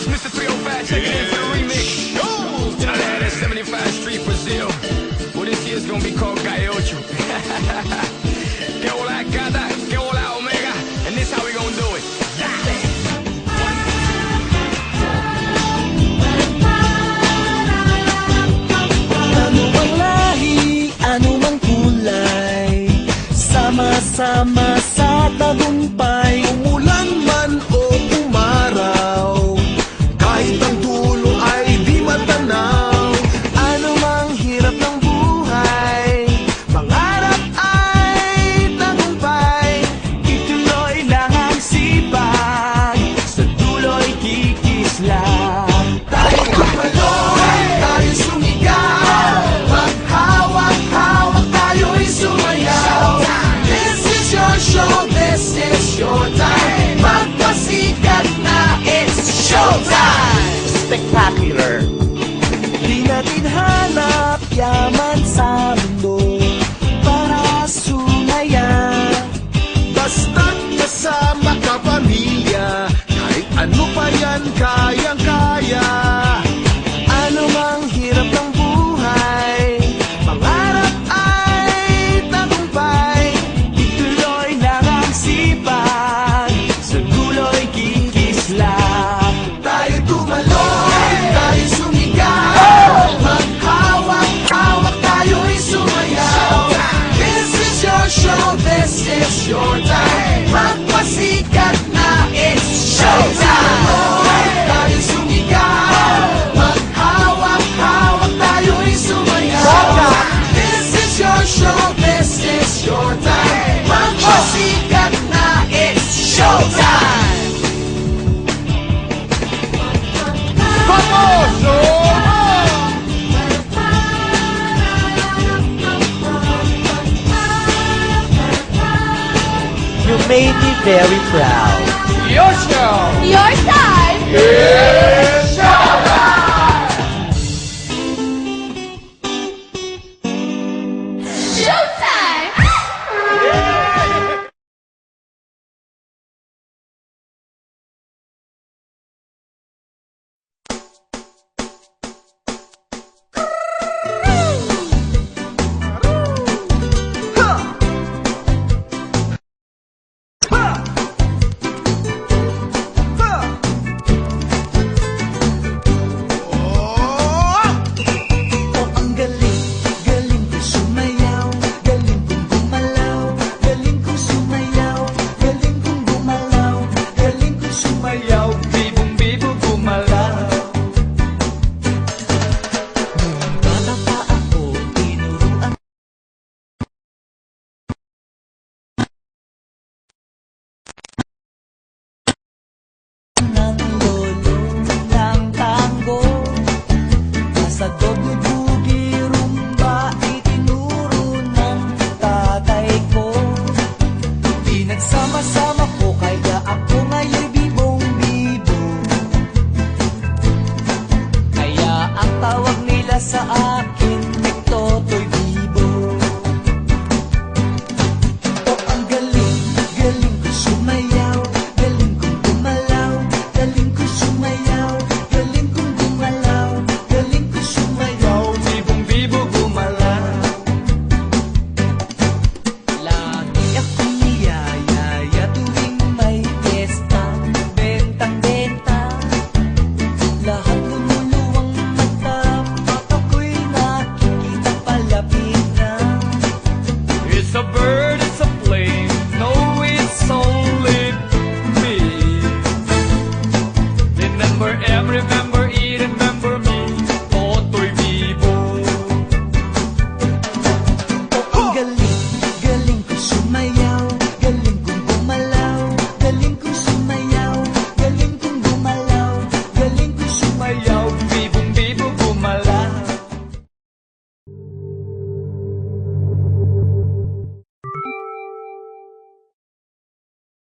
Mr. 305 checking in for the remix. You know that 75th Street, Brazil. Well, this year's gonna be called Calle Ocho. Que hola gata, que hola omega, and this how we gonna do it. Ano mang lahi, ano mang kulay, sama-sama sa tagumpay. Umulan man o umaraw, kahit ang dulo ay di matanaw. Ano mang hirap ng buhay, pangarap ay tagumpay. Ituloy lang ang sipag, sa dulo'y kikislang. Tayo kumaloy, tayo sumigaw, maghawak-hawak tayo'y sumayaw. This is your show, this is your time. Magpasikat na, it's showtime! Spectacular. Di natin hanap yaman sa mundo para sumaya. Basta't kasama ka pamilya, kahit ano pa yan kayang-kaya. Ano mang hirap ng buhay, pangarap ay tagumpay. Ituloy lang ang sipag, sa dulo'y kikislang. Tayo tumaloy, tayo sumigaw, maghawak-hawak tayo'y sumayaw. This is your show, this is your time. Magpasikat na, it's showtime! Tayo sumigaw, maghawak-hawak tayo'y sumayaw. This is your show, this is your time. Magpasikat na, it's showtime! You made me very proud. Your show! Your time! Yeah!